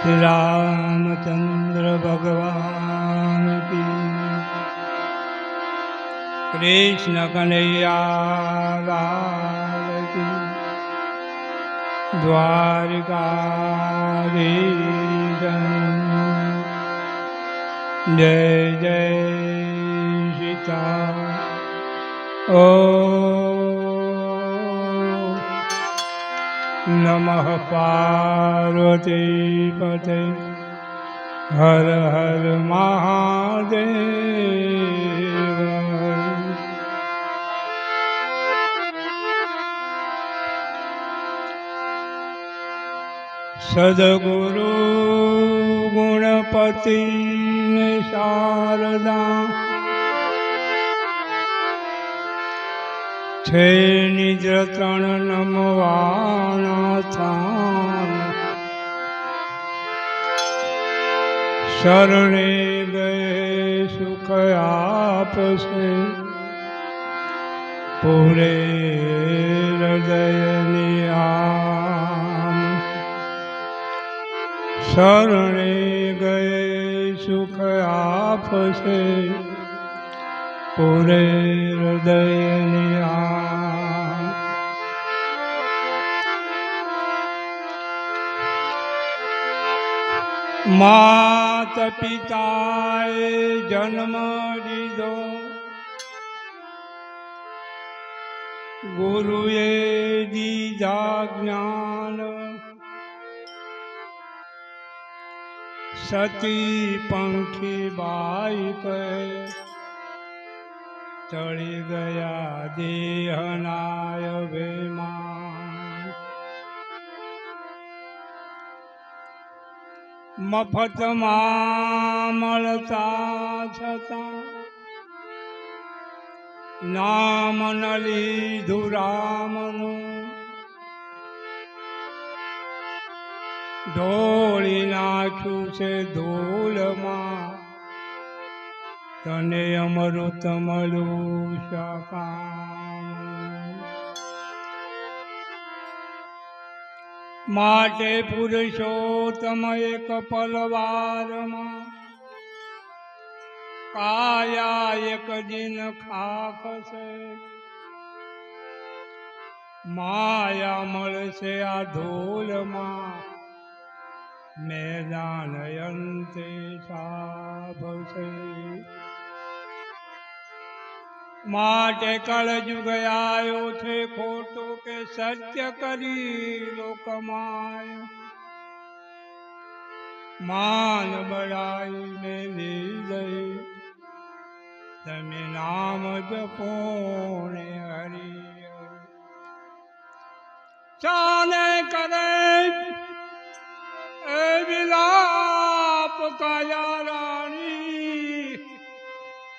श्री रामचंद्र भगवान की, कृष्ण कन्हैया लाल की, द्वारिकाधीश जय जय सीता। ओ नमः पार्वती पते हर हर महादेव। सद्गुरु गुणपति शारदा छे निज तण नमवाना थान, शरणे गए सुख आपसे पूरे हृदय नियाम। शरणे गए सुख आपसे पूरे हृदय नियाम। मात पिताए जन्म दीधो, गुरुए दीधा ज्ञान, सती पंखी बाई कहे चढ़ी गया देहनाय अभिमान। मफत મળતા છતાં નામ ન લીધું રામનું, ઢોળી નાખ્યું છે ધૂળમાં, તને અમૃત મળ્યું શાકામ। માટે પુરુષોત્તમ એક પલવારમાં, કાયા એક દિન ખાખ છે, માયા મળશે આ ધૂળમાં, મેદાન અંતે સાભશે। માટે કળયુગ આવ્યો છે ખોટો કે સત્ય કરી લોકમાય, માન બળાઈ મેં લીધઈ તમે નામ જપો ને હરિ। ચાલે કરે એ વિલાપ કાયા રાણી,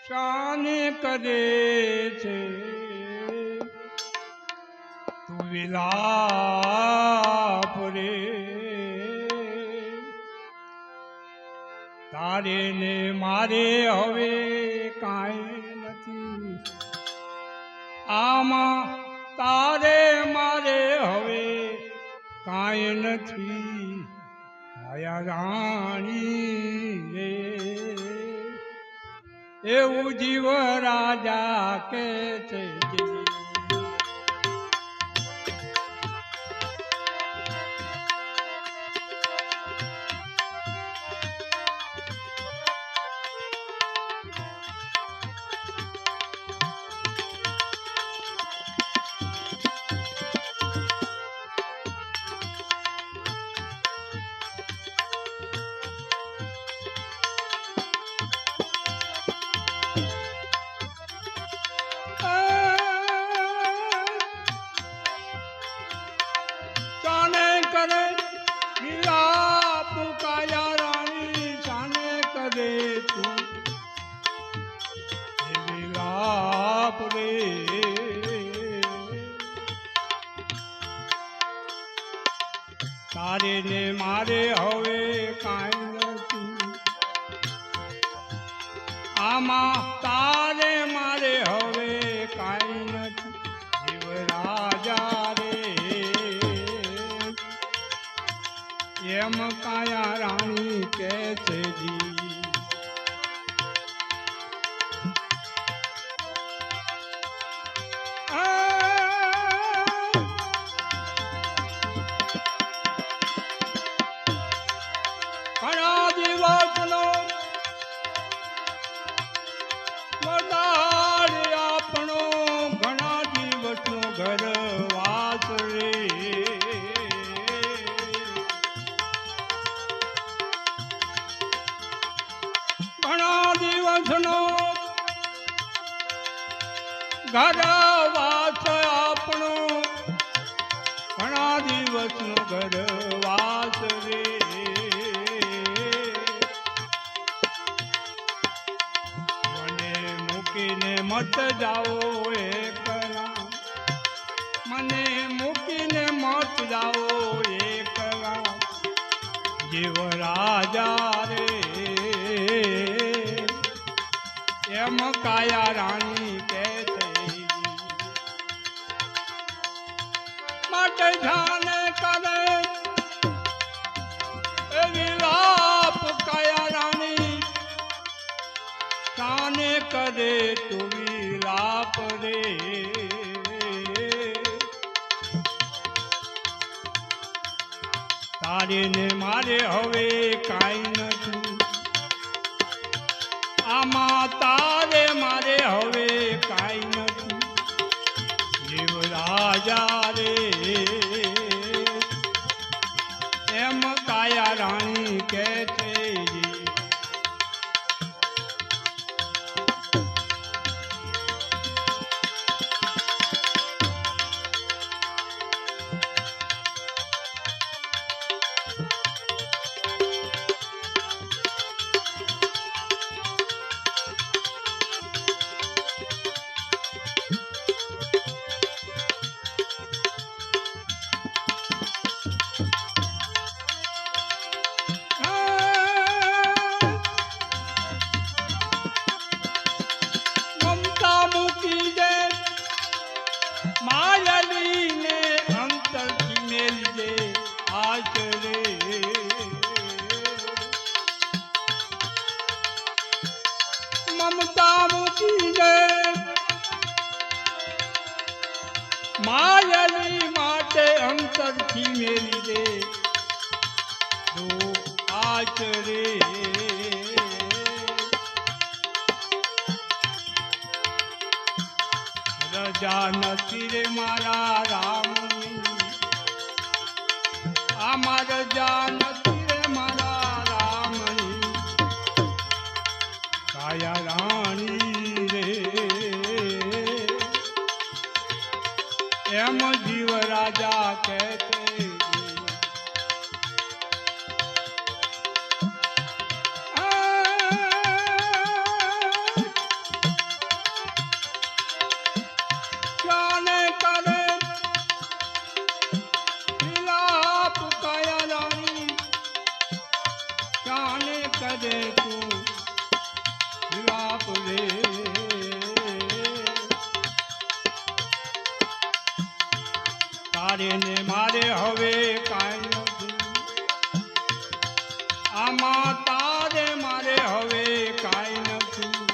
શાને કરે છે તું વિલાપ રે। તારે ને મારે હવે કાંઈ નથી, આમાં તારે મારે હવે કાંઈ નથી, કાયા રાણી રે। એવું જીવ રાજા કે છે। તારે ને મારે હવે કાંઈ નથી, આમાં તારે મારે હવે કાંઈ નથી, જીવ રાજા રે। એમ કાયા રાણી કે છે જી ઘણા દિવસનો વડાળ આપણો ઘણા દિવસનો ઘર વાસ રે ઘણા દિવસનો ઘર વાસ આપણો ઘણા દિવસનો ઘર વાસ રે મત જાઓ એકલા મને મૂકીને મત જાઓ એકલા જીવ રાજા રે એમ કાયા રાણી કે છે માટે જાને કરે એવી લાપ કાયા રાણી જાને કરે તું લાપ રે તારે ને મારે હવે કાંઈ નથી આમાં તારે મારે હવે કાંઈ નથી જીવ રાજા રે એમ કાયા રાણી કે છે માયલીને અંતરથી મેલજે આચરે મમતા મૂકી દે માયલી માટે અંતરથી મેલી દે તો આચરે રજા નથી રે મારા રામની આમાં રજા નથી રે મારા રામની કાયા રાણી રે એમ જીવ રાજા કહે છે કરે તું વિલાપ રે તારે ને મારે હવે કાંઈ નથી આમાં તારે મારે હવે કાંઈ નથી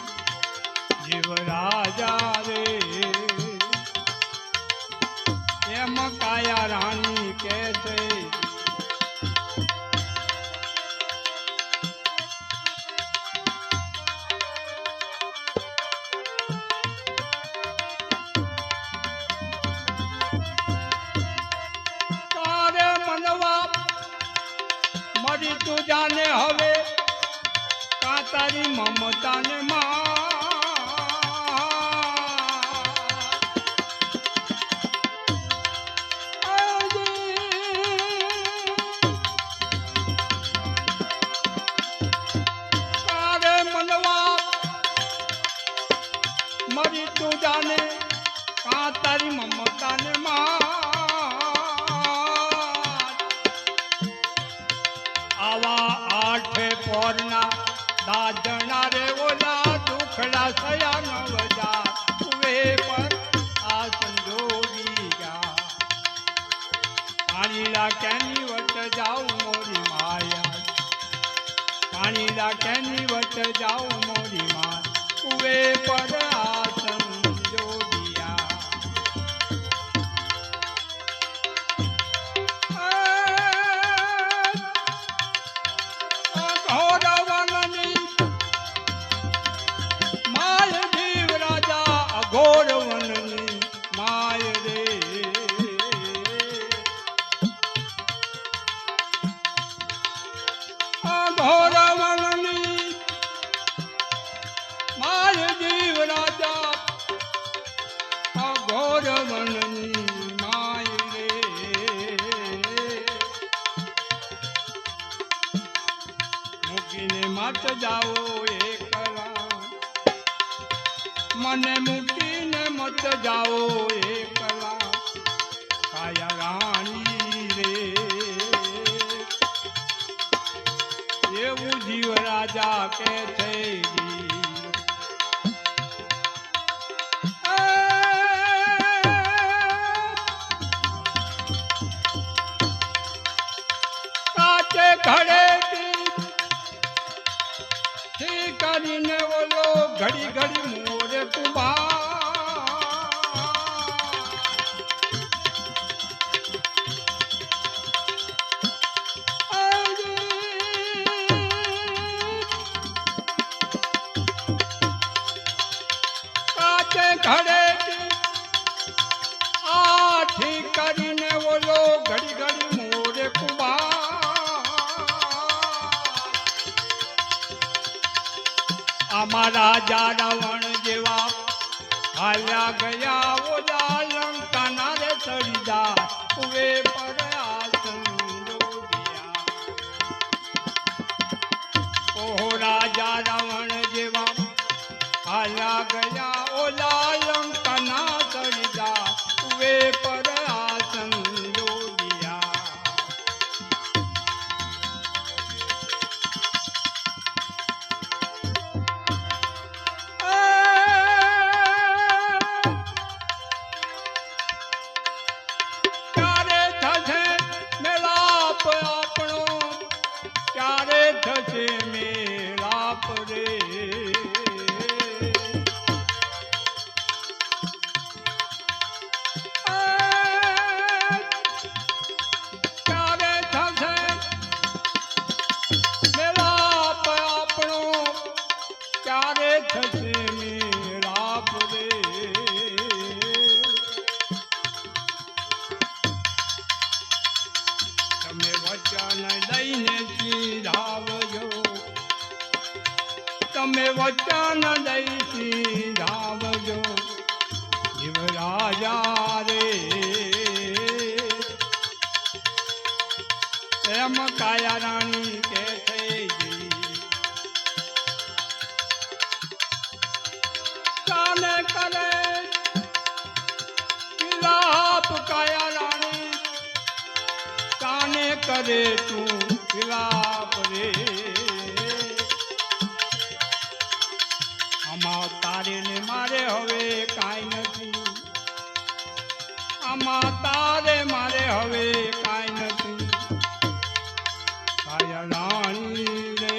જીવ રાજા રે એમ કાયા રાણી કે છે મરી તું જાને હવે કા તારી મમતાને તારે મનવા મરી તું જાને કા તારી મમતાને આવા આઠે પોરના દાજણા રે ઓલા દુખડા સયા નવજા તુવે પર આ સંજોગી જા પાણી કેની વટ જાઉં મોરી માયા પાણી કેની વટ જાઉં મોરી માં કુવે પર આસન જોડિયા ઘોરવનની માય જીવ રાજા અઘોરવનની માય રે ઘોરવનની માય જીવ રાજા અઘોરવનની માય રે મૂકીને મત જાઓ એકલા મને મૂકીને મત જાઓ એકલા કાયા રાણી રે એવું જીવ રાજા કે છે કાચે ઘડે કરીને ઓલો ઘડી ઘડી મોરે કુબા ઘડે આઠી કરીને ઓલો ઘડી ઘડી મોરે કુબા અમારા રાવણ જેવા હાલ્યા ગયા ઓલા લંકાના રે ચડી જા કુવે પર આસન જોડિયા ઓહો રાજા રાવણ જેવા હાલ્યા ગયા ઓલા લંકાના ચડી જા કુવે પર આસન જોડિયા ક્યારે થશે મેલાપ આપણો ક્યારે થશે મેલાપ રે થશે મેરાપ રે તમે વચન લઈને સીધાવજો તમે વચન લઈ સીધાવજો જીવ રાજા રે એમ કાયા રાણી કે થઈ ગઈ કરે વિલાપ કાયા રાણી કાને કરે તું વિલાપ રે આમાં તારે ને મારે હવે કાંઈ નથી આમાં તારે મારે હવે કાંઈ નથી કાયા રાણી રે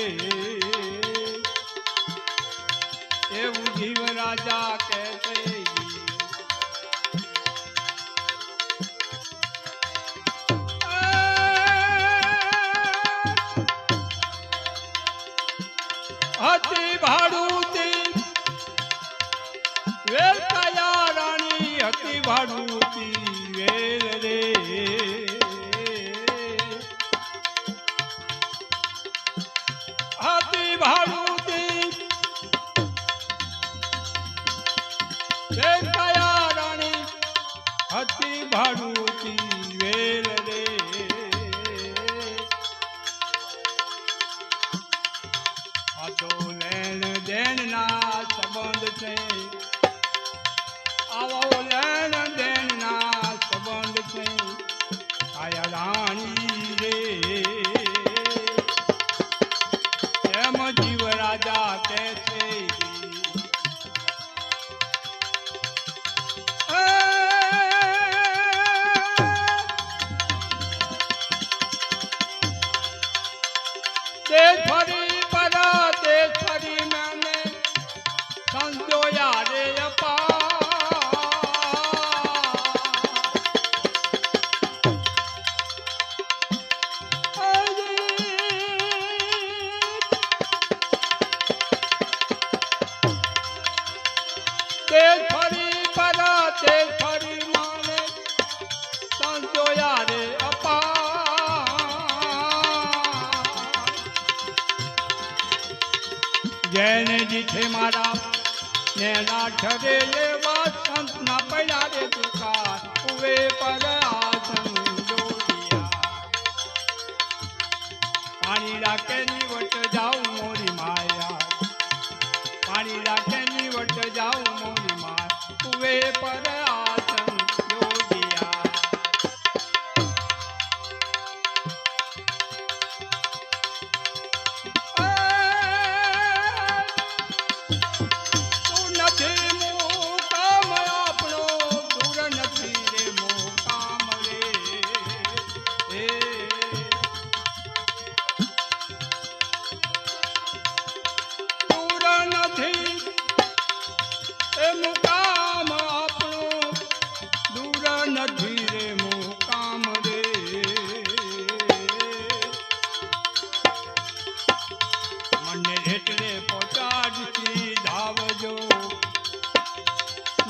એવું જીવ રાજા કે હતી ભાડુતી વેલ કાયા રાણી હતી ભાડુતી વેલ રે તે ફરી પર તે ફરી મને સંજોયા રે અપા તે ફરી પર તે ફરી મને સંજોયા રે અપા જૈને જીઠે મારા ને નાઠરે એવા સંત ના પડ્યા રે દુકાન ઉવે પર આસન દોડિયા પાણી રાખે નીવટ જાઉં મોરી માયા પાણી રાખે નીવટ જાઉં મોરી માયા ઉવે પર આસન દોડિયા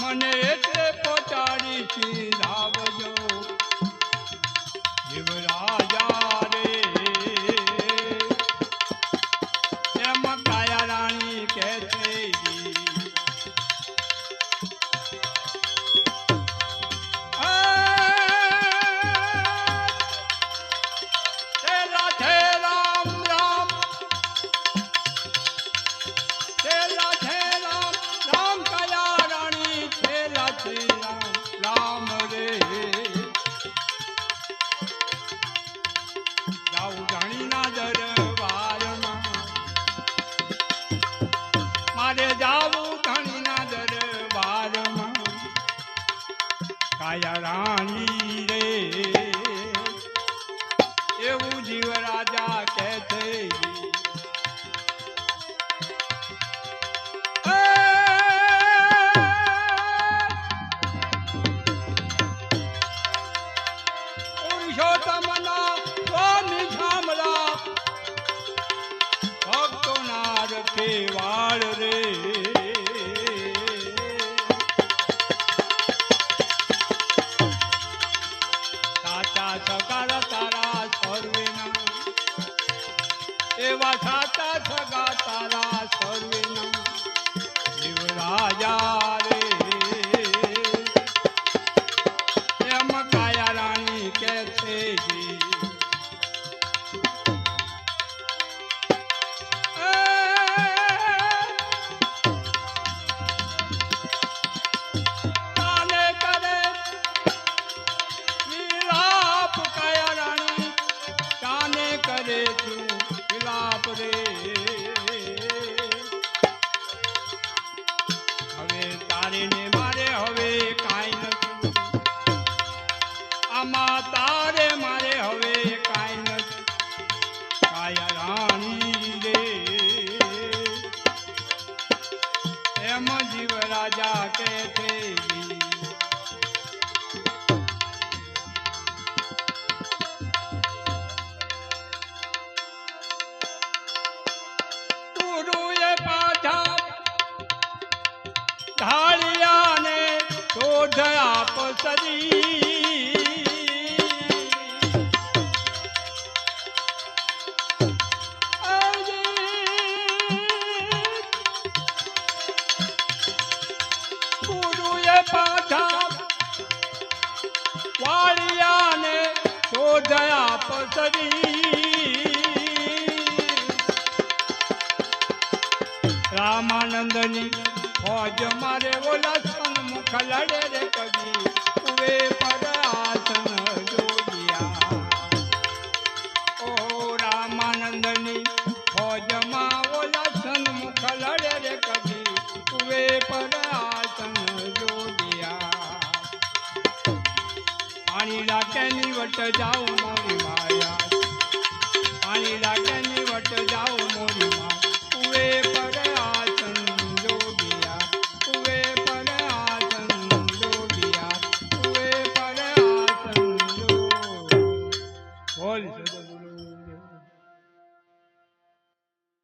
મને એટલે પહોંચાડી ધાવજો જીવ રાજા રે એમ કાયા રાણી કે છે મારે જાવું ધણીના દરબારમાં કાયા રાણી રે એવું જીવ રાજા કે છે પુરુષોત્તમના સ્વામી શામળા ભક્તોના રખે વાળ રે સાચા સગા તારા સર્વેના એવા સાચા સગા તારા સર્વેના જીવ રાજા રે એમ કાયા રાણી કે છે હવે તારે ને મારે હવે કાંઈ નથી આમાં તારે મારે હવે કાંઈ નથી કાયા રાણી રે એમ જીવ રાજા કે છે ઢાળિયાને શોધ આપ સદી ગુરુએ પાછા વાળિયાને શોધ આપ સદી રામાનંદની ફौज मारे बोला सन्मुख लड़े रे कभी उवे पर आसन जोड़िया ओ रामानंदनी फौज मां बोला सन्मुख लड़े रे कभी उवे पर आसन जोड़िया पानी लाके नी वट जाऊं मोरी माया पानी लाके नी वट जाऊं બોલ સદા